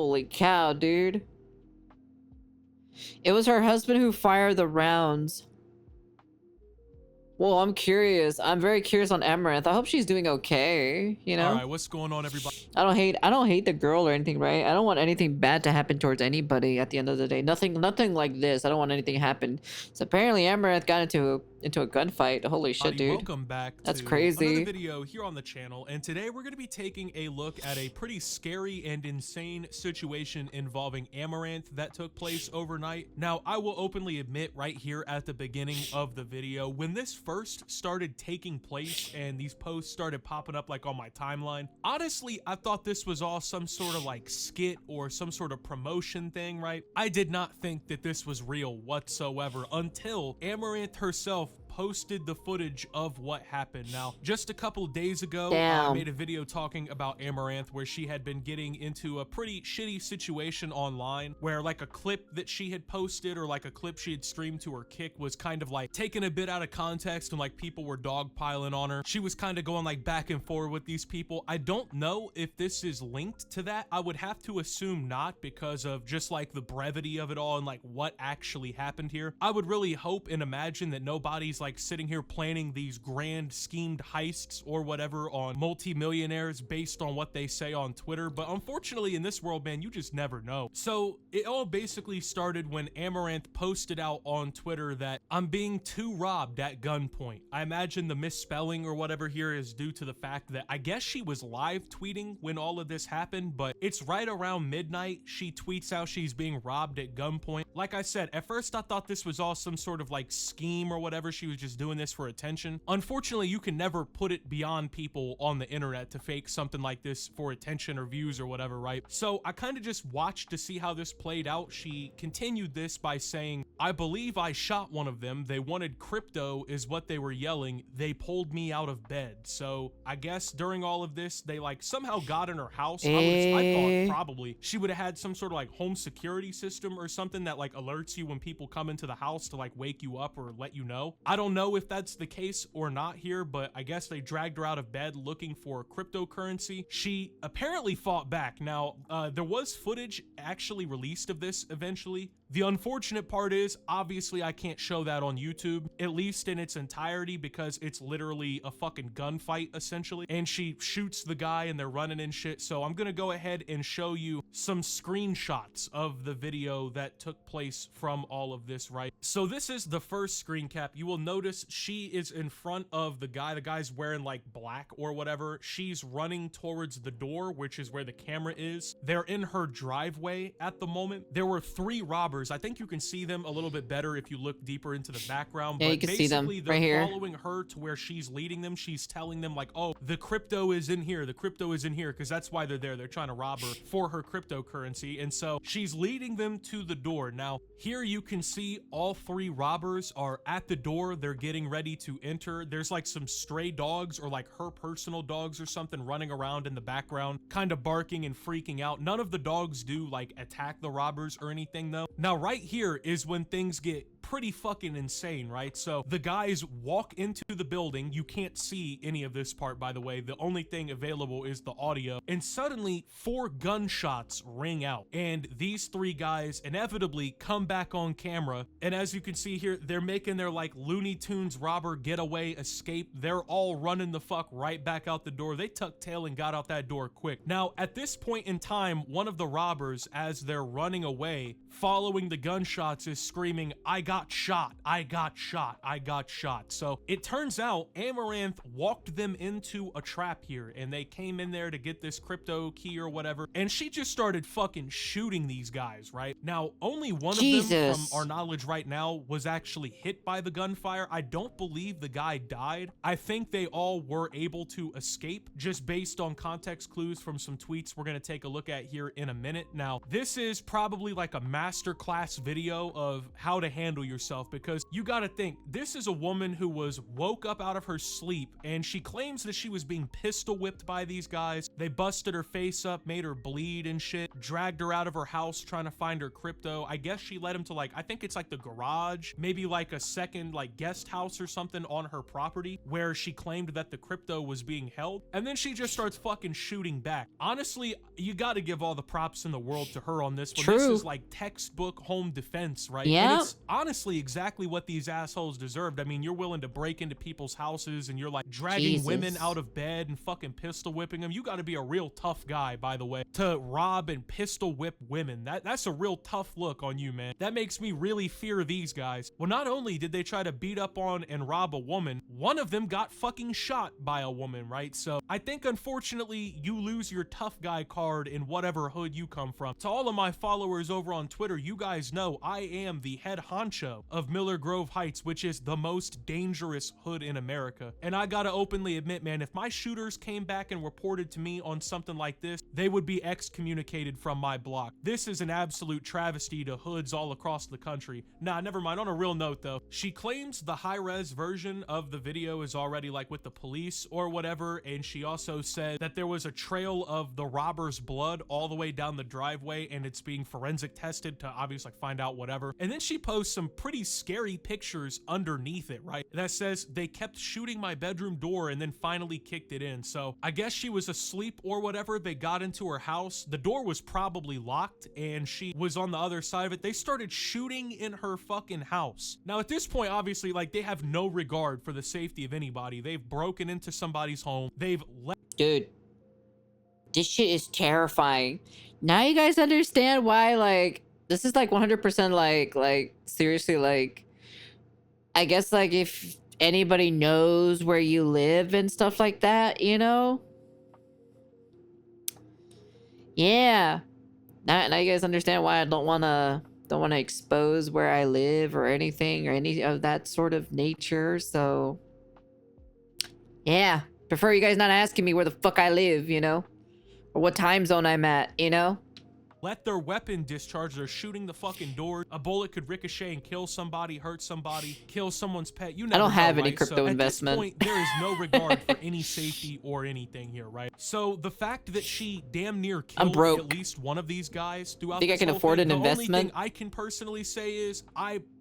Holy cow, dude. It was her husband who fired the rounds. Well, I'm curious. I'm very curious on Amouranth. I hope she's doing okay, you know? All right, what's going on, everybody? I don't hate the girl or anything, right? I don't want anything bad to happen towards anybody at the end of the day. Nothing like this. I don't want anything to happen. So apparently Amouranth got into a gunfight. Holy shit, dude. Welcome back That's to crazy. another video here on the channel, and today we're going to be taking a look at a pretty scary and insane situation involving Amouranth that took place overnight. Now, I will openly admit right here at the beginning of the video, when this first started taking place and these posts started popping up like on my timeline, honestly, I thought this was all some sort of like skit or some sort of promotion thing, right? I did not think that this was real whatsoever until Amouranth herself posted the footage of what happened. Now, just a couple days ago, I made a video talking about Amouranth where she had been getting into a pretty shitty situation online where like a clip that she had posted or like a clip she had streamed to her kick was kind of like taken a bit out of context and like people were dogpiling on her. She was kind of going like back and forth with these people. I don't know if this is linked to that. I would have to assume not because of just like the brevity of it all and like what actually happened here. I would really hope and imagine that nobody's like sitting here planning these grand schemed heists or whatever on multi-millionaires based on what they say on Twitter, but unfortunately in this world, man, you just never know. So it all basically started when Amouranth posted out on Twitter that I'm being too robbed at gunpoint. I imagine the misspelling or whatever here is due to the fact that I guess she was live tweeting when all of this happened, but it's right around midnight she tweets out she's being robbed at gunpoint. Like I said, at first I thought this was all some sort of like scheme or whatever. She was just doing this for attention. Unfortunately, you can never put it beyond people on the internet to fake something like this for attention or views or whatever, right? So I kind of just watched to see how this played out. She continued this by saying, I believe I shot one of them. They wanted crypto is what they were yelling. They pulled me out of bed. So I guess during all of this, they like somehow got in her house. I thought probably she would have had some sort of like home security system or something that like alerts you when people come into the house to like wake you up or let you know. I don't know if that's the case or not here, but I guess they dragged her out of bed looking for cryptocurrency. She apparently fought back. Now, there was footage actually released of this eventually. The unfortunate part is, obviously, I can't show that on YouTube, at least in its entirety, because it's literally a fucking gunfight, essentially. And she shoots the guy and they're running and shit. So I'm gonna go ahead and show you some screenshots of the video that took place from all of this, right? So this is the first screen cap. You will notice she is in front of the guy. The guy's wearing like black or whatever. She's running towards the door, which is where the camera is. They're in her driveway at the moment. There were 3 robbers. I think you can see them a little bit better if you look deeper into the background. Yeah, but you can see them they're right here. Following her to where she's leading them. She's telling them like, oh, the crypto is in here. The crypto is in here, because that's why they're there. They're trying to rob her for her cryptocurrency. And so she's leading them to the door. Now, here you can see all 3 robbers are at the door. They're getting ready to enter. There's like some stray dogs or like her personal dogs or something running around in the background, kind of barking and freaking out. None of the dogs do like attack the robbers or anything though. Now, right here is when things get pretty fucking insane, right? So the guys walk into the building. You can't see any of this part, by the way. The only thing available is the audio. And suddenly 4 gunshots ring out. And these 3 guys inevitably come back on camera. And as you can see here, they're making their like Looney Tunes robber getaway escape. They're all running the fuck right back out the door. They tucked tail and got out that door quick. Now, at this point in time, one of the robbers, as they're running away, following the gunshots, is screaming, I got shot, I got shot, I got shot. So it turns out Amouranth walked them into a trap here, and they came in there to get this crypto key or whatever, and she just started fucking shooting these guys, right? Now, only one of them, from our knowledge right now, was actually hit by the gunfire. I don't believe the guy died. I think they all were able to escape, just based on context clues from some tweets we're gonna take a look at here in a minute. Now, this is probably like a masterclass video of how to handle yourself, because you gotta think, this is a woman who was woke up out of her sleep and she claims that she was being pistol whipped by these guys. They busted her face up, made her bleed and shit, dragged her out of her house trying to find her crypto. I guess she led him to like, I think it's like the garage, maybe like a second like guest house or something on her property where she claimed that the crypto was being held. And then she just starts fucking shooting back. Honestly, you gotta give all the props in the world to her on this one. True. This is like textbook home defense, right? Yeah. And it's honestly exactly what these assholes deserved. I mean, you're willing to break into people's houses and you're like dragging women out of bed and fucking pistol whipping them. You gotta be a real tough guy, by the way, to rob and pistol whip women. That's a real tough look on you, man. That makes me really fear these guys. Well, not only did they try to beat up on and rob a woman, one of them got fucking shot by a woman, right? So I think unfortunately you lose your tough guy card in whatever hood you come from. To all of my followers over on Twitter, you guys know I am the head honcho of Miller Grove Heights, which is the most dangerous hood in America. And I gotta openly admit, man, if my shooters came back and reported to me on something like this, they would be excommunicated from my block. This is an absolute travesty to hoods all across the country. Nah, never mind. On a real note though, she claims the high-res version of the video is already like with the police or whatever, and she also said that there was a trail of the robber's blood all the way down the driveway and it's being forensic tested to obviously find out whatever. And then she posts some pretty scary pictures underneath it, right? That says they kept shooting my bedroom door and then finally kicked it in. So I guess she was asleep or whatever. They got into her house. The door was probably locked and she was on the other side of it. They started shooting in her fucking house. Now at this point, obviously, like, they have no regard for the safety of anybody. They've broken into somebody's home. They've let— Dude, this shit is terrifying. Now you guys understand why, like, this is like 100% like seriously, like, I guess like if anybody knows where you live and stuff like that, you know? Yeah. Now you guys understand why I don't wanna expose where I live or anything or any of that sort of nature. So yeah, prefer you guys not asking me where the fuck I live, you know, or what time zone I'm at, you know. Let their weapon discharge. They're shooting the fucking door. A bullet could ricochet and kill somebody, hurt somebody, kill someone's pet. You never I don't have know, any right? crypto so investment. At this point, there is no regard for any safety or anything here, right? So the fact that she damn near killed at least one of these guys throughout Think I this can whole afford thing, an investment? The only thing I can personally say is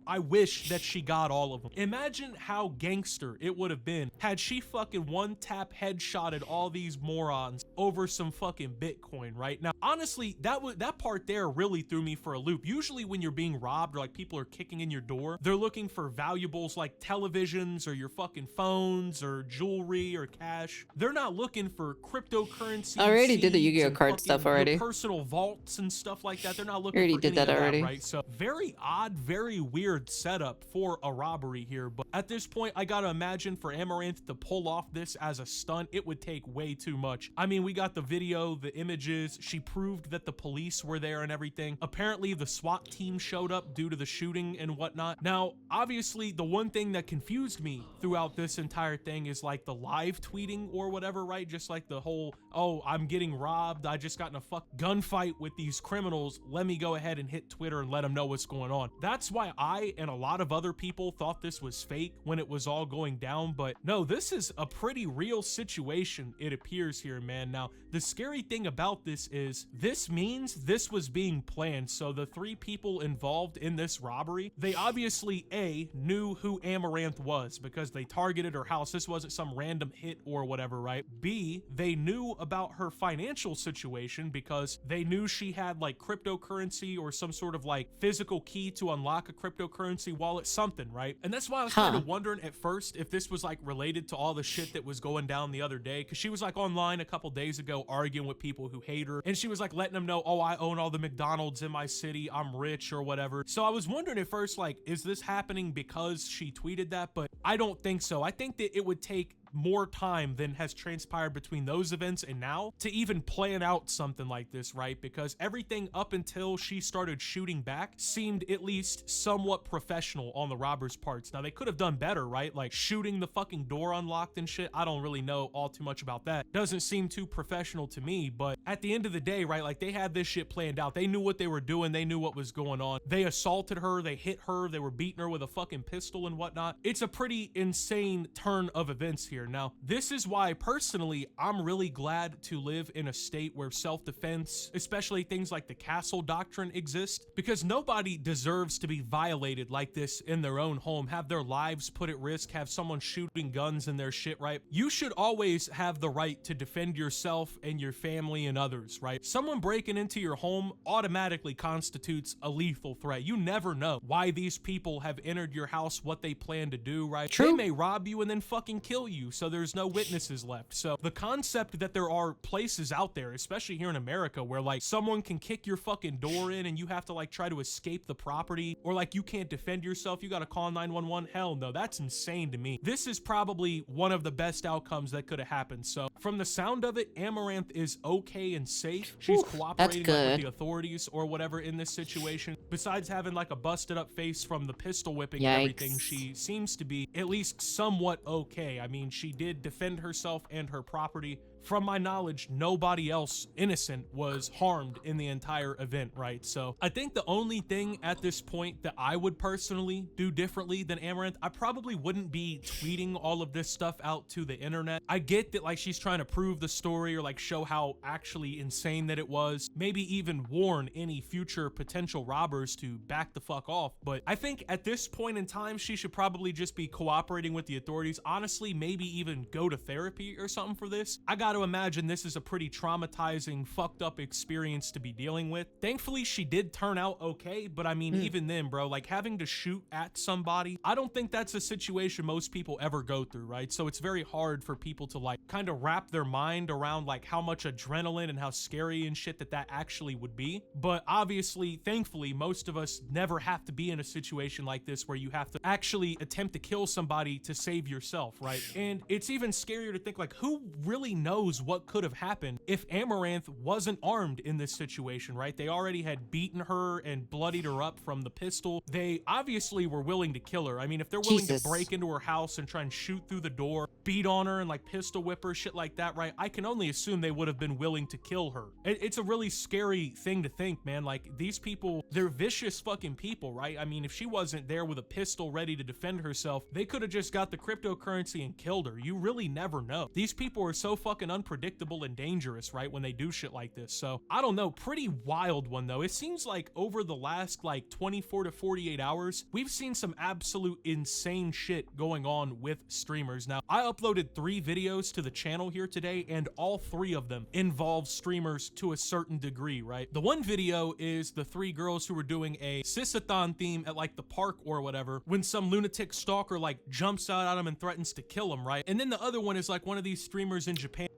I wish that she got all of them. Imagine how gangster it would have been had she fucking one-tap headshotted all these morons over some fucking Bitcoin, right? Now, honestly, that part there really threw me for a loop. Usually when you're being robbed or like people are kicking in your door, they're looking for valuables like televisions or your fucking phones or jewelry or cash. They're not looking for cryptocurrency. I already did the Yu-Gi-Oh card stuff already. Your personal vaults and stuff like that. They're not looking already for did any that of already. that, right? So very odd, very weird setup for a robbery here, but at this point I gotta imagine for Amouranth to pull off this as a stunt, it would take way too much. I mean, we got the video, the images, she proved that the police were there and everything. Apparently the SWAT team showed up due to the shooting and whatnot. Now obviously the one thing that confused me throughout this entire thing is like the live tweeting or whatever, right? Just like the whole, oh, I'm getting robbed, I just got in a gunfight with these criminals, let me go ahead and hit Twitter and let them know what's going on. That's why I and a lot of other people thought this was fake when it was all going down, but no, this is a pretty real situation, it appears here, man. Now the scary thing about this is this means this was being planned. So the three people involved in this robbery, they obviously A, knew who Amouranth was because they targeted her house. This wasn't some random hit or whatever, right? B, they knew about her financial situation because they knew she had like cryptocurrency or some sort of like physical key to unlock a cryptocurrency wallet, something, right? And that's why I was kind of wondering at first if this was like related to all the shit that was going down the other day, because she was like online a couple days ago arguing with people who hate her, and she was like letting them know, oh, I own all the McDonald's in my city, I'm rich or whatever. So I was wondering at first, like, is this happening because she tweeted that? But I don't think so. I think that it would take more time than has transpired between those events and now to even plan out something like this, right? Because everything up until she started shooting back seemed at least somewhat professional on the robbers' parts. Now they could have done better, right? Like shooting the fucking door unlocked and shit. I don't really know all too much about that. Doesn't seem too professional to me, but at the end of the day, right, like they had this shit planned out. They knew what they were doing. They knew what was going on. They assaulted her. They hit her. They were beating her with a fucking pistol and whatnot. It's a pretty insane turn of events here. Now, this is why personally, I'm really glad to live in a state where self-defense, especially things like the castle doctrine, exist, because nobody deserves to be violated like this in their own home, have their lives put at risk, have someone shooting guns in their shit, right? You should always have the right to defend yourself and your family and others, right? Someone breaking into your home automatically constitutes a lethal threat. You never know why these people have entered your house, what they plan to do, right? True. They may rob you and then fucking kill you, so there's no witnesses left. So the concept that there are places out there, especially here in America, where like someone can kick your fucking door in and you have to like try to escape the property, or like you can't defend yourself, you gotta call 911. Hell no, that's insane to me. This is probably one of the best outcomes that could have happened. So from the sound of it, Amouranth is okay and safe. She's cooperating like, with the authorities or whatever in this situation. Besides having like a busted up face from the pistol whipping and everything, she seems to be at least somewhat okay. I mean, she did defend herself and her property. From my knowledge, nobody else innocent was harmed in the entire event, right? So I think the only thing at this point that I would personally do differently than Amouranth, I probably wouldn't be tweeting all of this stuff out to the internet. I get that like she's trying to prove the story or like show how actually insane that it was, maybe even warn any future potential robbers to back the fuck off. But I think at this point in time, she should probably just be cooperating with the authorities. Honestly, maybe even go to therapy or something for this. I got to imagine this is a pretty traumatizing, fucked up experience to be dealing with. Thankfully, she did turn out okay, but I mean, even then, bro, like having to shoot at somebody, I don't think that's a situation most people ever go through, right? So it's very hard for people to like kind of wrap their mind around like how much adrenaline and how scary and shit that actually would be. But obviously, thankfully, most of us never have to be in a situation like this where you have to actually attempt to kill somebody to save yourself, right? And it's even scarier to think like, who really knows what could have happened if Amouranth wasn't armed in this situation, right? They already had beaten her and bloodied her up from the pistol. They obviously were willing to kill her. I mean, if they're willing to break into her house and try and shoot through the door, beat on her and like pistol whip her, shit like that, right? I can only assume they would have been willing to kill her. It's a really scary thing to think, man. Like these people, they're vicious fucking people, right? I mean, if she wasn't there with a pistol ready to defend herself, they could have just got the cryptocurrency and killed her. You really never know. These people are so fucking unpredictable and dangerous, right, when they do shit like this. So I don't know, pretty wild one though. It seems like over the last like 24 to 48 hours, we've seen some absolute insane shit going on with streamers. Now, I uploaded 3 videos to the channel here today, and all 3 of them involve streamers to a certain degree, right? The one video is the 3 girls who were doing a sis-a-thon theme at like the park or whatever, when some lunatic stalker like jumps out at them and threatens to kill them, right? And then the other one is like one of these streamers in Japan.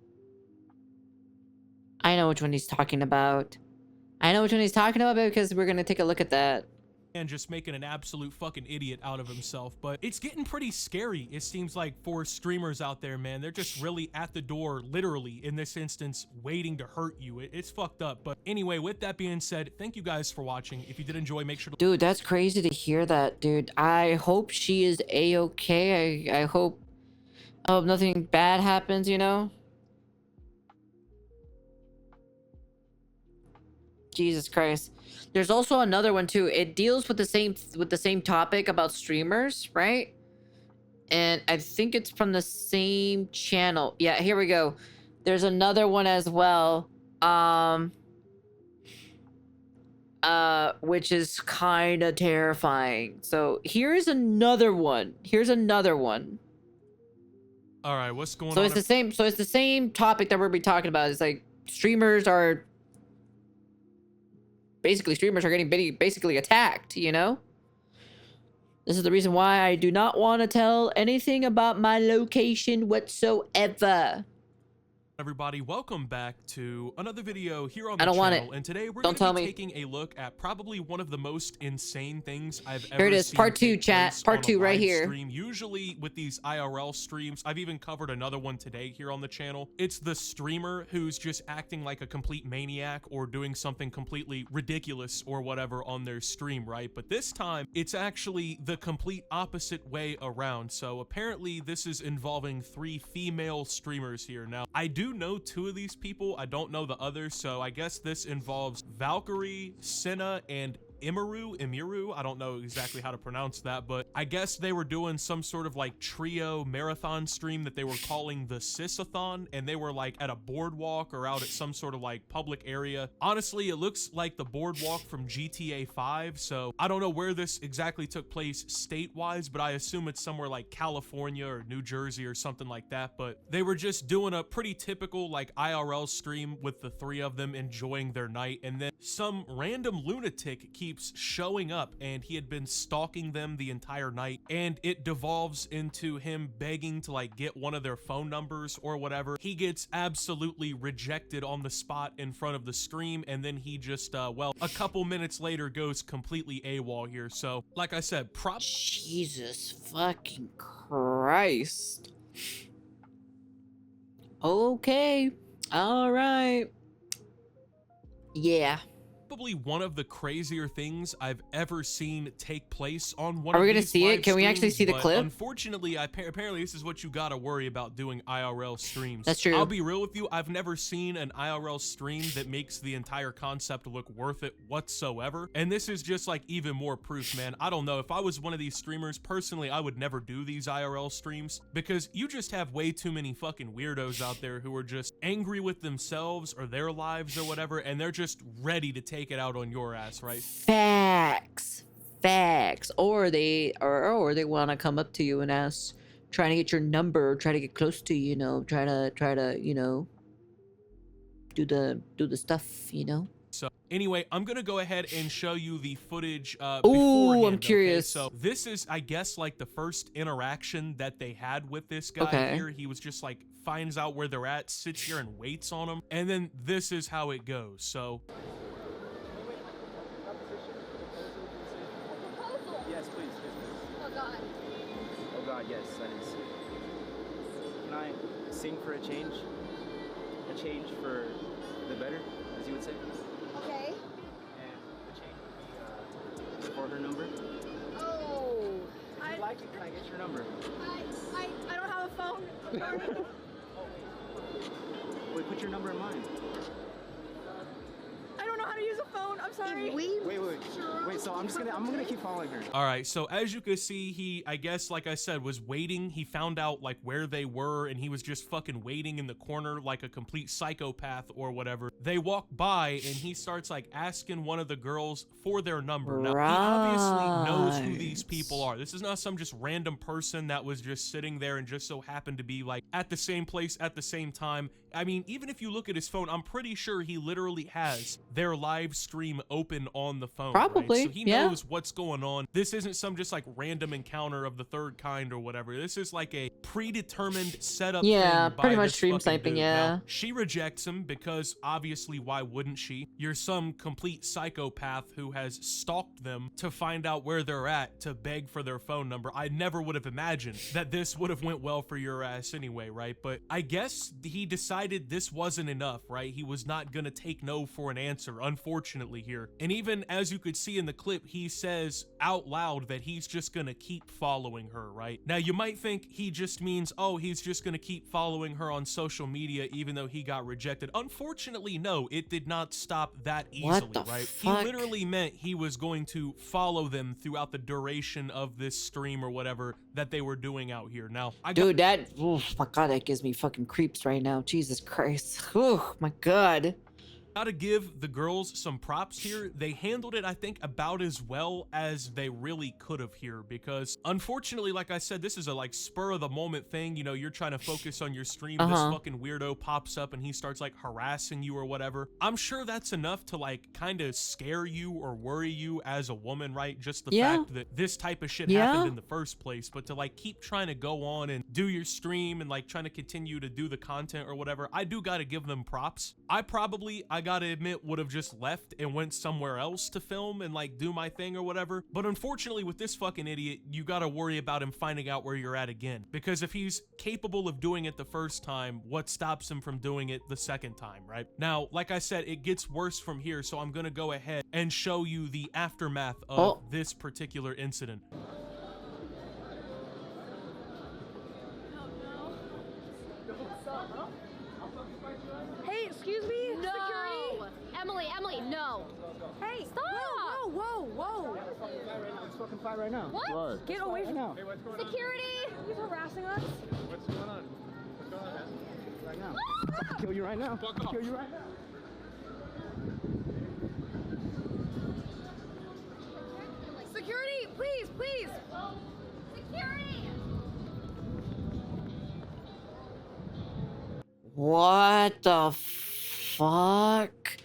I know which one he's talking about. I know which one he's talking about because we're gonna take a look at that. And just making an absolute fucking idiot out of himself. But it's getting pretty scary, it seems like, for streamers out there, man. They're just really at the door, literally, in this instance, waiting to hurt you. It's fucked up. But anyway, with that being said, thank you guys for watching. If you did enjoy, make sure to... Dude, that's crazy to hear that, dude. I hope she is A-okay. I hope nothing bad happens, you know? Jesus Christ. There's also another one too. It deals with the same topic about streamers, right? And I think it's from the same channel. Yeah, here we go. There's another one as well. Which is kind of terrifying. So here's another one. All right, what's going on? So it's the same topic that we're be talking about. It's like streamers are getting basically attacked, you know? This is the reason why I do not want to tell anything about my location whatsoever. Everybody, welcome back to another video here on the I don't channel. want it. And today we're Don't going tell to be me. taking a look at probably one of the most insane things I've ever seen. Here it is, part 2, chat. Part 2 right here. Stream. Usually with these IRL streams, I've even covered another one today here on the channel. It's the streamer who's just acting like a complete maniac or doing something completely ridiculous or whatever on their stream, right? But this time, it's actually the complete opposite way around. So apparently this is involving 3 female streamers here. Now, I do do know 2 of these people. I don't know the others, so I guess this involves Valkyrie, Senna, and Imiru. I don't know exactly how to pronounce that, but I guess they were doing some sort of like trio marathon stream that they were calling the Sisathon, and they were like at a boardwalk or out at some sort of like public area. Honestly, it looks like the boardwalk from GTA 5, so I don't know where this exactly took place state-wise, but I assume it's somewhere like California or New Jersey or something like that. But they were just doing a pretty typical like IRL stream with the 3 of them enjoying their night, and then some random lunatic keeps showing up, and he had been stalking them the entire night, and it devolves into him begging to like get one of their phone numbers or whatever. He gets absolutely rejected on the spot in front of the stream, and then he just well, a couple minutes later goes completely AWOL here. So like I said, Jesus fucking Christ. Okay. All right. Yeah. probably one of the crazier things I've ever seen take place on one Are of we gonna these see it? live Can we actually streams, see the but clip? Unfortunately, apparently this is what you gotta worry about doing IRL streams. That's true. I'll be real with you, I've never seen an IRL stream that makes the entire concept look worth it whatsoever. And this is just like even more proof, man. I don't know, if I was one of these streamers, personally, I would never do these IRL streams because you just have way too many fucking weirdos out there who are just angry with themselves or their lives or whatever, and they're just ready to take it out on your ass, right? Facts. Or they want to come up to you and ask, trying to get your number, try to get close to you, try to do the stuff, So anyway, I'm gonna go ahead and show you the footage Ooh, beforehand, I'm curious. Okay? So this is, I guess, like the first interaction that they had with this guy Okay. here. He was just like, finds out where they're at, sits here and waits on them. And then this is how it goes. So Yes, please. Oh God. Oh God, yes, that is. Can I sing for a change? A change for the better, as you would say? Okay. And the change would be for her number. Oh. If you'd like it, can I get your number? I don't have a phone. I'm sorry. Wait, put your number in mine. I don't know how to use a phone. I'm sorry. Wait, so I'm gonna keep following her. all right, so as you can see, he, I guess, like I said, was waiting. He found out like where they were, and he was just fucking waiting in the corner like a complete psychopath or whatever. They walk by, and he starts like asking one of the girls for their number. Now, he obviously knows who these people are. This is not some just random person that was just sitting there and just so happened to be like at the same place at the same time. I mean, even if you look at his phone, I'm pretty sure he literally has their live stream open on the phone. Probably, right? So he yeah. knows what's going on. This isn't some just like random encounter of the third kind or whatever. This is like a predetermined setup. Yeah, thing by pretty much this stream fucking sniping, dude. yeah. Now, she rejects him because obviously, why wouldn't she? You're some complete psychopath who has stalked them to find out where they're at to beg for their phone number. I never would have imagined that this would have went well for your ass anyway, right? But I guess he decided this wasn't enough, right? He was not gonna take no for an answer, unfortunately here. And even as you could see in the clip, he says out loud that he's just gonna keep following her, right? Now you might think he just means, oh, he's just gonna keep following her on social media even though he got rejected. Unfortunately, no, it did not stop that easily, What the right? fuck? He literally meant he was going to follow them throughout the duration of this stream or whatever that they were doing out here. Now, Dude, oh my God, that gives me fucking creeps right now. Jesus Christ. Oh my God. Gotta give the girls some props here. They handled it, I think, about as well as they really could have here, because unfortunately, like I said, this is a like spur of the moment thing. You know, you're trying to focus on your stream. This fucking weirdo pops up and he starts like harassing you or whatever. I'm sure that's enough to like kind of scare you or worry you as a woman, right? Just the fact that this type of shit happened in the first place. But to like keep trying to go on and do your stream and like trying to continue to do the content or whatever, I do gotta give them props. I gotta admit, would have just left and went somewhere else to film and like do my thing or whatever. But unfortunately with this fucking idiot, you gotta worry about him finding out where you're at again, because if he's capable of doing it the first time, what stops him from doing it the second time, right? Now, like I said, it gets worse from here, so I'm gonna go ahead and show you the aftermath of this particular incident. Wow. Hey, Stop. Whoa, whoa, whoa, whoa. It's fucking fight right now. What? What? Get away from now. Security. He's harassing us. What's going on? What's going on, man? Right now. I'll kill you right now. I'll kill you right now. Security, please, please. Security. What the fuck?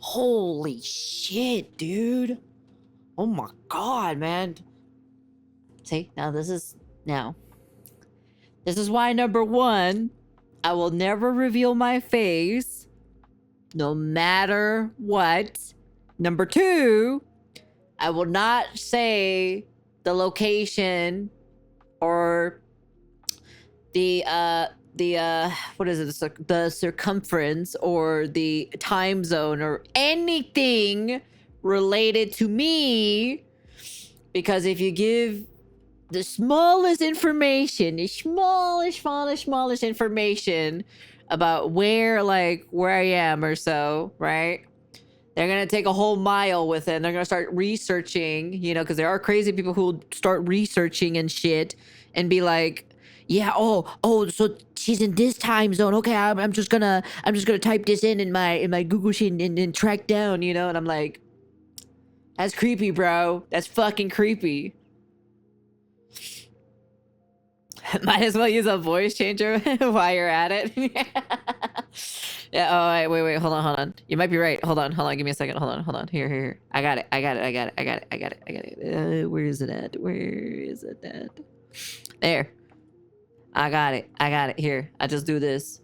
Holy shit, dude. Oh my god, man. See, this is why, number one, I will never reveal my face, no matter what. Number two, I will not say the location or the what is it, the circumference or the time zone or anything related to me, because if you give the smallest information, the smallest information about where I am or so, right, they're gonna take a whole mile with it and they're gonna start researching, because there are crazy people who start researching and shit and be like, yeah, oh, so she's in this time zone. Okay, I'm just gonna type this in my Google sheet and track down, and I'm like, that's creepy, bro. That's fucking creepy. Might as well use a voice changer while you're at it. Yeah. Oh, wait. Hold on. You might be right. Hold on. Give me a second. Hold on. Here. I got it. Where is it at? There. I got it. Here. I just do this.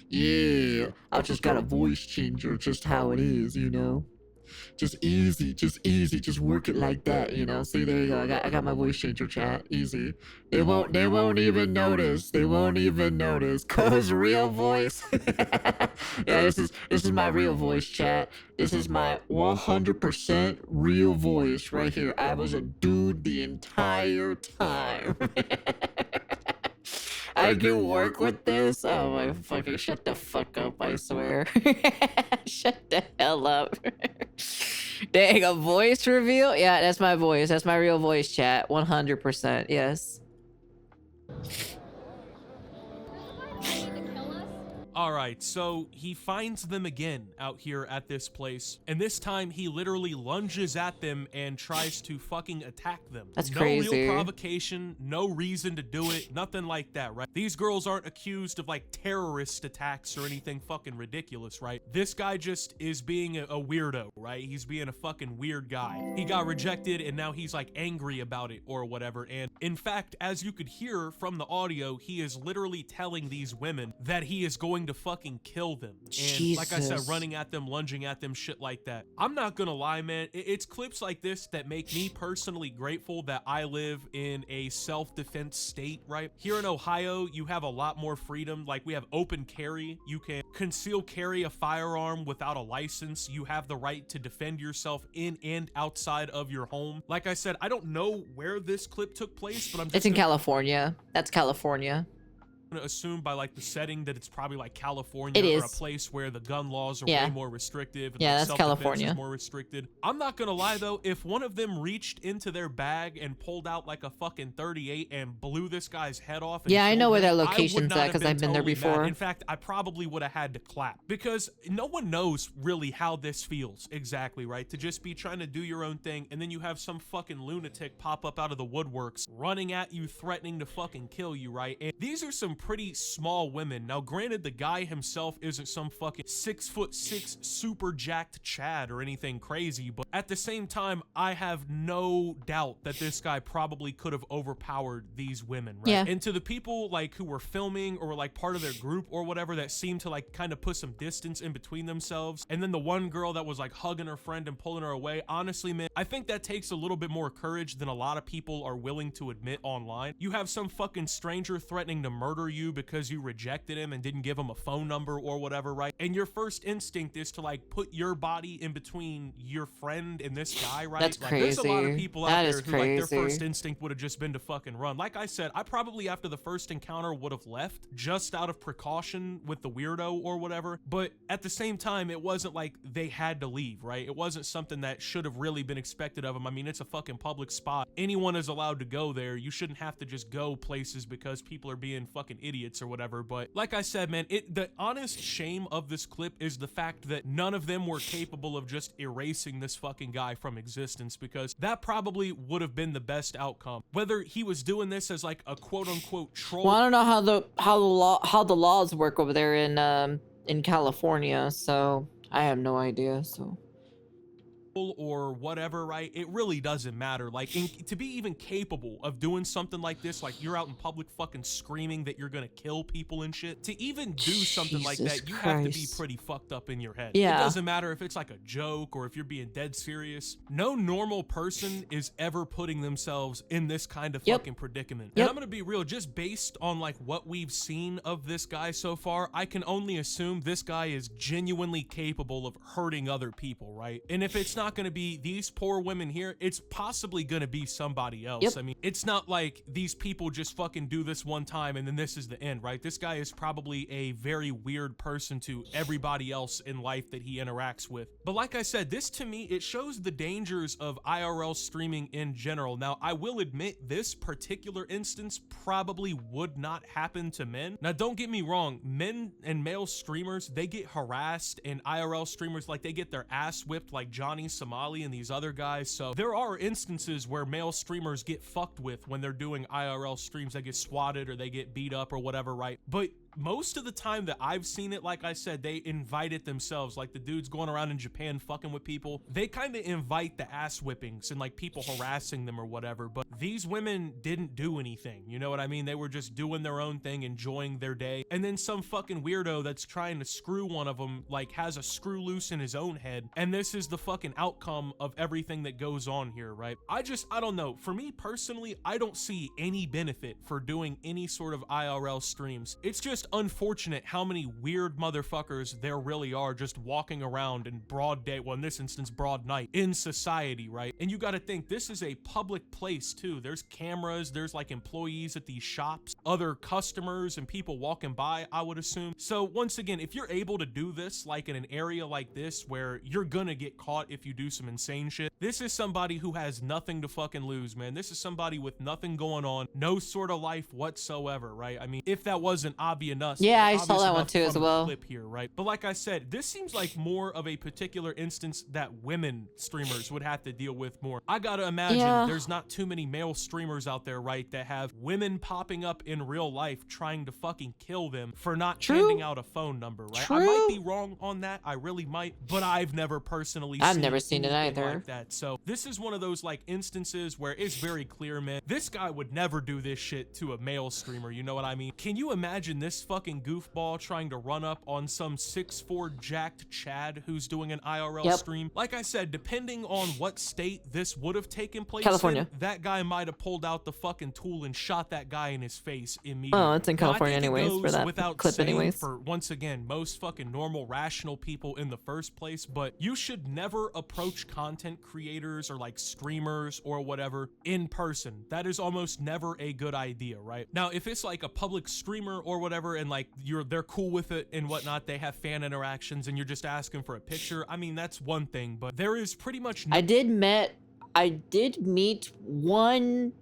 Yeah. I just got a voice changer, just how it is, Just easy, just work it like that, See, there you go. I got my voice changer, chat. Easy. They won't even notice. Cause real voice. Yeah, this is my real voice, chat. This is my 100% real voice right here. I was a dude the entire time. I can work with this. Oh my fucking, shut the fuck up, I swear. Shut the hell up. Dang, a voice reveal? Yeah, that's my voice. That's my real voice, chat. 100%, yes. All right, so he finds them again out here at this place, and this time he literally lunges at them and tries to fucking attack them. That's no crazy. No real provocation, no reason to do it, nothing like that, right? These girls aren't accused of like terrorist attacks or anything fucking ridiculous, right? This guy just is being a weirdo, right? He's being a fucking weird guy. He got rejected and now he's like angry about it or whatever, and in fact, as you could hear from the audio, he is literally telling these women that he is going to fucking kill them. And Jesus. like I said, running at them, lunging at them, shit like that. I'm not gonna lie, man. It's clips like this that make me personally grateful that I live in a self-defense state, right? Here in Ohio, you have a lot more freedom. Like, we have open carry. You can conceal carry a firearm without a license. You have the right to defend yourself in and outside of your home. Like I said, I don't know where this clip took place, but It's in California. That's California. Gonna assume by like the setting that it's probably like California It is. or a place where the gun laws are Yeah. way more restrictive and Yeah, like that's self-defense California. is more restricted. I'm not gonna lie though, if one of them reached into their bag and pulled out like a fucking 38 and blew this guy's head off and Yeah, I killed know where him, their I would location's not at have 'cause I've been there totally mad. before. In fact, I probably would have had to clap because no one knows really how this feels exactly, right? To just be trying to do your own thing and then you have some fucking lunatic pop up out of the woodworks running at you, threatening to fucking kill you, right? And these are some pretty small women. Now, granted, the guy himself isn't some fucking 6'6" super jacked Chad or anything crazy, but at the same time, I have no doubt that this guy probably could have overpowered these women, right? Yeah. And to the people like who were filming or were like part of their group or whatever that seemed to like kind of put some distance in between themselves, and then the one girl that was like hugging her friend and pulling her away, honestly, man, I think that takes a little bit more courage than a lot of people are willing to admit online. You have some fucking stranger threatening to murder you because you rejected him and didn't give him a phone number or whatever, right? And your first instinct is to like put your body in between your friend and this guy, right? That's like, crazy. There's a lot of people out That there is who like their crazy. first instinct would have just been to fucking run. Like I said, I probably after the first encounter would have left just out of precaution with the weirdo or whatever. But at the same time, it wasn't like they had to leave, right? It wasn't something that should have really been expected of them. I mean, it's a fucking public spot. Anyone is allowed to go there. You shouldn't have to just go places because people are being fucking idiots or whatever. But like I said, man, the honest shame of this clip is the fact that none of them were capable of just erasing this fucking guy from existence, because that probably would have been the best outcome. Whether he was doing this as like a quote unquote troll. Well, I don't know how the laws work over there in California, so I have no idea. So. Or whatever, right? It really doesn't matter. Like, to be even capable of doing something like this, like you're out in public fucking screaming that you're gonna kill people and shit, to even do something like Jesus that, you have to be Christ. pretty fucked up in your head. Yeah. It doesn't matter if it's like a joke or if you're being dead serious. No normal person is ever putting themselves in this kind of Yep. fucking predicament. Yep. And I'm gonna be real, just based on like what we've seen of this guy so far, I can only assume this guy is genuinely capable of hurting other people, right? And if it's not gonna be these poor women here, it's possibly gonna be somebody else. Yep. I mean, it's not like these people just fucking do this one time and then this is the end, right? This guy is probably a very weird person to everybody else in life that he interacts with. But like I said, this to me, it shows the dangers of IRL streaming in general. Now, I will admit this particular instance probably would not happen to men. Now, don't get me wrong, men and male streamers, they get harassed, and IRL streamers, like, they get their ass whipped like Johnny Somali and these other guys. So there are instances where male streamers get fucked with when they're doing IRL streams. They get swatted or they get beat up or whatever, right? But most of the time that I've seen it, like I said, they invite it themselves. Like the dudes going around in Japan fucking with people, they kind of invite the ass whippings and like people harassing them or whatever. But these women didn't do anything, you know what I mean? They were just doing their own thing, enjoying their day. And then some fucking weirdo that's trying to screw one of them like has a screw loose in his own head, and this is the fucking outcome of everything that goes on here, right? I don't know. For me personally, I don't see any benefit for doing any sort of IRL streams. It's just unfortunate how many weird motherfuckers there really are just walking around in broad day, well in this instance broad night, in society, right? And you gotta think, this is a public place too. There's cameras, there's like employees at these shops, other customers and people walking by, I would assume. So once again, if you're able to do this like in an area like this where you're gonna get caught if you do some insane shit, this is somebody who has nothing to fucking lose, man. This is somebody with nothing going on, no sort of life whatsoever, right? I mean, if that wasn't obvious enough, Yeah, I obvious saw that one enough too as from the well. clip here, right? But like I said, this seems like more of a particular instance that women streamers would have to deal with more. I gotta imagine Yeah. there's not too many male streamers out there, right, that have women popping up in real life trying to fucking kill them for not True. handing out a phone number, right? I might True. be wrong on that, I really might, but I've never personally I've never seen it anything either. like that. So this is one of those like instances where it's very clear, man, this guy would never do this shit to a male streamer, you know what I mean? Can you imagine this fucking goofball trying to run up on some 6'4" jacked Chad who's doing an IRL Yep. stream? Like I said, depending on what state this would have taken place California. in, that guy might have pulled out the fucking tool and shot that guy in his face immediately. Oh, it's in Now, I California think it anyways for goes that without clip saying anyways. for, once again, most fucking normal, rational people in the first place, but you should never approach content creators or like streamers or whatever in person. That is almost never a good idea, right? Now, if it's like a public streamer or whatever and like they're cool with it and whatnot, they have fan interactions and you're just asking for a picture, I mean, that's one thing, but there is pretty much no I did meet one.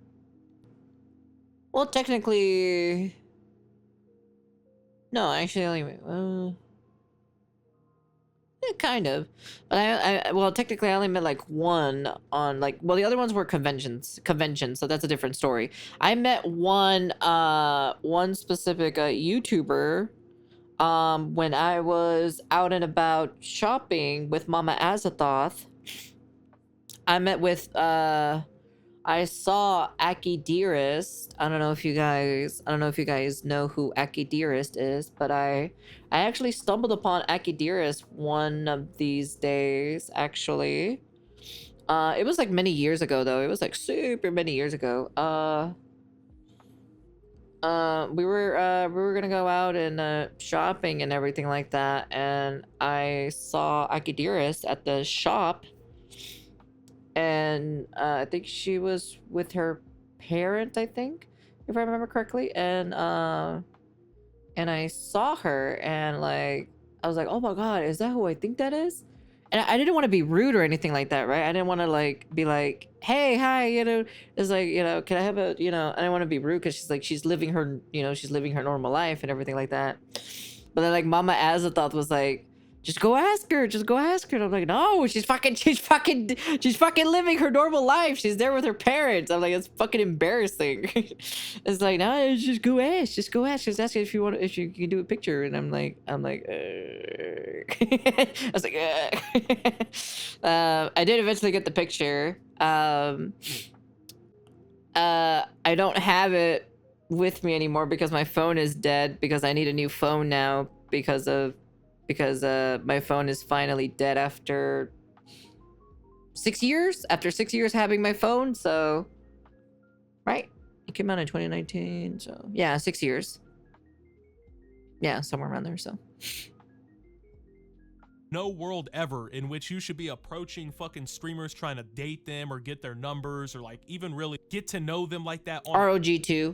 Well, technically, no, actually, only yeah, kind of. But well, technically, I only met like one on like. Well, the other ones were conventions, so that's a different story. I met one specific YouTuber, when I was out and about shopping with Mama Azathoth. I met with I saw Aki Dearest. I don't know if you guys know who Aki Dearest is, but I actually stumbled upon Aki Dearest one of these days, actually. It was like many years ago though. It was like super many years ago. we were gonna go out and shopping and everything like that, and I saw Akidiris at the shop, and I think she was with her parent, I think, if I remember correctly, and I saw her, and like I was like, oh my god, is that who I think that is? And I didn't want to be rude or anything like that, right? I didn't want to like be like, hey, hi, you know, it's like, you know, can I have a, you know, I didn't want to be rude because she's like, she's living her, you know, she's living her normal life and everything like that. But then like Mama Azathoth was like, just go ask her, just go ask her. And I'm like, no, she's fucking living her normal life. She's there with her parents. I'm like, it's fucking embarrassing. It's like, no, just go ask, just ask her if you want, if you can do a picture. And I'm like, I was like, I did eventually get the picture. I don't have it with me anymore because my phone is dead, because I need a new phone now because my phone is finally dead after 6 years. After 6 years having my phone, so right, it came out in 2019, so yeah, 6 years. Yeah, somewhere around there. So no world ever in which you should be approaching fucking streamers trying to date them or get their numbers or like even really get to know them like that on ROG2.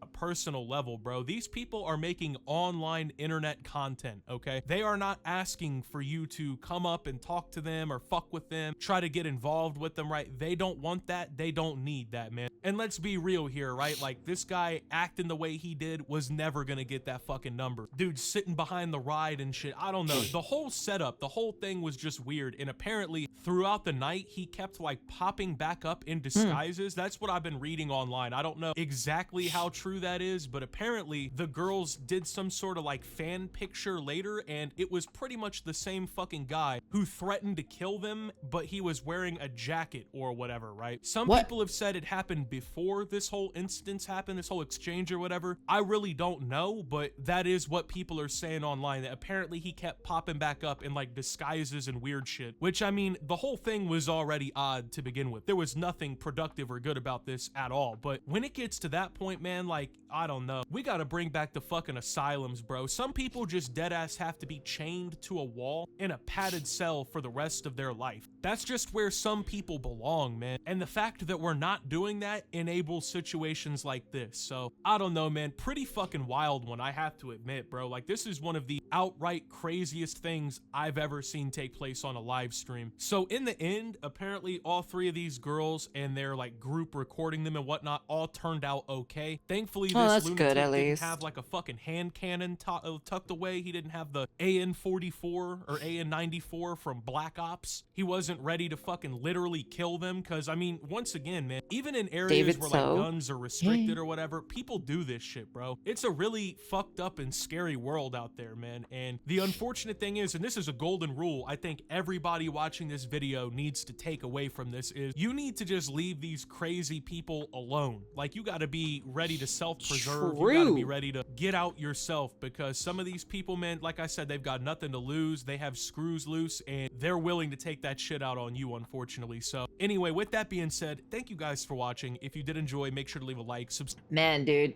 a personal level, bro. These people are making online internet content, okay? They are not asking for you to come up and talk to them or fuck with them, try to get involved with them, right? They don't want that. They don't need that, man. And let's be real here, right? Like, this guy acting the way he did was never gonna get that fucking number. Dude sitting behind the ride and shit, I don't know. The whole setup, the whole thing was just weird. And apparently throughout the night, he kept like popping back up in disguises. That's what I've been reading online. I don't know exactly how true that is, but apparently the girls did some sort of like fan picture later, and it was pretty much the same fucking guy who threatened to kill them, but he was wearing a jacket or whatever, right? Some people have said it happened before this whole instance happened, this whole exchange or whatever. I really don't know, but that is what people are saying online, that apparently he kept popping back up in like disguises and weird shit, which I mean, the whole thing was already odd to begin with. There was nothing productive or good about this at all, but when it gets to that point, man, like, I don't know. We gotta bring back the fucking asylums, bro. Some people just deadass have to be chained to a wall in a padded cell for the rest of their life. That's just where some people belong, man. And the fact that we're not doing that enables situations like this. So, I don't know, man. Pretty fucking wild one, I have to admit, bro. Like, this is one of the outright craziest things I've ever seen take place on a live stream. So, in the end, apparently all three of these girls and their, like, group recording them and whatnot all turned out okay. Thankfully, this lunatic didn't have like a fucking hand cannon tucked away. He didn't have the AN-44 or AN-94 from Black Ops. He wasn't ready to fucking literally kill them, because I mean, once again, man, even in areas where like guns are restricted or whatever, people do this shit, bro. It's a really fucked up and scary world out there, man. And the unfortunate thing is, and this is a golden rule I think everybody watching this video needs to take away from this, is you need to just leave these crazy people alone. Like, you got to be ready to self-preserve. You gotta be ready to get out yourself, because some of these people, man, like I said, they've got nothing to lose. They have screws loose and they're willing to take that shit out on you, unfortunately. So anyway, with that being said, thank you guys for watching. If you did enjoy, make sure to leave a like, man, dude,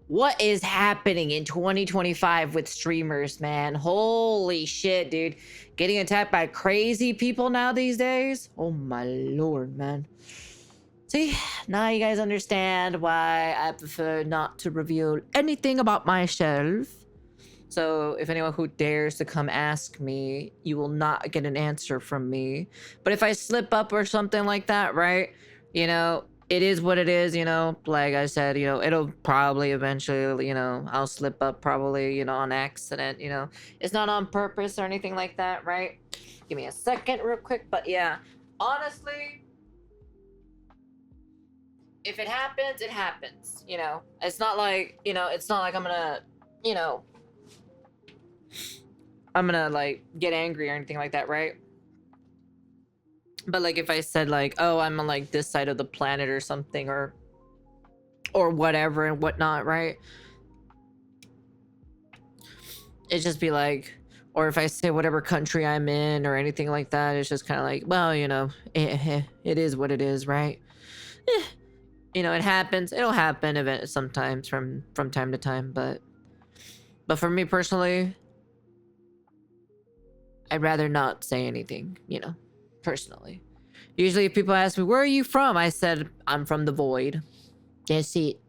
what is happening in 2025 with streamers, man? Holy shit, dude. Getting attacked by crazy people now these days? Oh my lord, man. See, now you guys understand why I prefer not to reveal anything about myself. So if anyone who dares to come ask me, you will not get an answer from me. But if I slip up or something like that, right? You know, it is what it is, you know? Like I said, you know, it'll probably eventually, you know, I'll slip up probably, you know, on accident, you know? It's not on purpose or anything like that, right? Give me a second real quick, but yeah, honestly, if it happens, it happens, you know? It's not like, you know, it's not like I'm gonna, you know, I'm gonna, like, get angry or anything like that, right? But, like, if I said, like, oh, I'm on, like, this side of the planet or something, or whatever and whatnot, right? It'd just be like, or if I say whatever country I'm in or anything like that, it's just kind of like, well, you know, it is what it is, right? you know, it happens. It'll happen sometimes from time to time, but for me personally, I'd rather not say anything, you know, personally. Usually if people ask me, where are you from? I said, I'm from the void. That's it.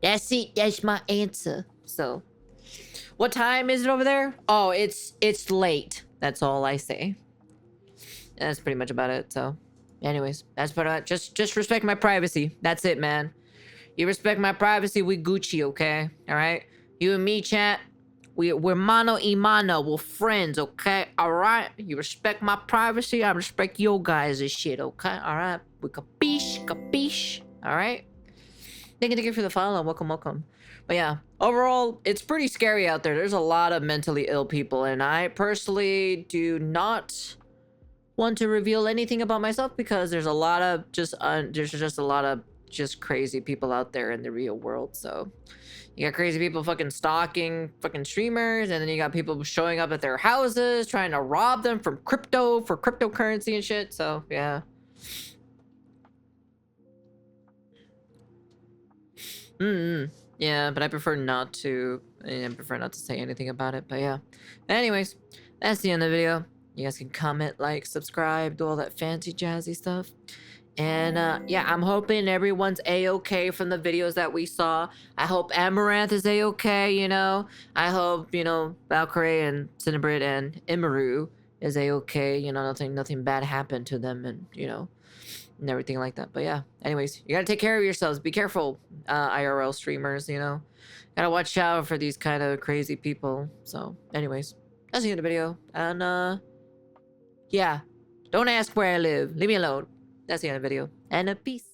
That's it. That's my answer. So, what time is it over there? Oh, it's late. That's all I say. That's pretty much about it. So, anyways, that's about it. Just respect my privacy. That's it, man. You respect my privacy, we Gucci, okay? All right? You and me, chat. We're mano y mano. We're friends, okay? All right? You respect my privacy, I respect your guys' shit, okay? All right? We capiche, capiche. All right? Thank you for the follow. Welcome. But yeah, overall, it's pretty scary out there. There's a lot of mentally ill people, and I personally do not want to reveal anything about myself because there's a lot of there's just a lot of just crazy people out there in the real world. So you got crazy people fucking stalking fucking streamers, and then you got people showing up at their houses trying to rob them from cryptocurrency and shit. So yeah. Yeah, but I prefer not to. I prefer not to say anything about it. But yeah. Anyways, that's the end of the video. You guys can comment, like, subscribe, do all that fancy jazzy stuff. And yeah, I'm hoping everyone's a-okay from the videos that we saw. I hope Amouranth is a-okay, you know. I hope, you know, Valkyrie and Cinnabrit and Nyaru is a-okay. You know, nothing bad happened to them, and you know, and everything like that. But yeah, anyways, you gotta take care of yourselves. Be careful, IRL streamers, you know. Gotta watch out for these kind of crazy people. So anyways, that's the end of the video. And yeah, don't ask where I live. Leave me alone. That's the end of the video. And a peace.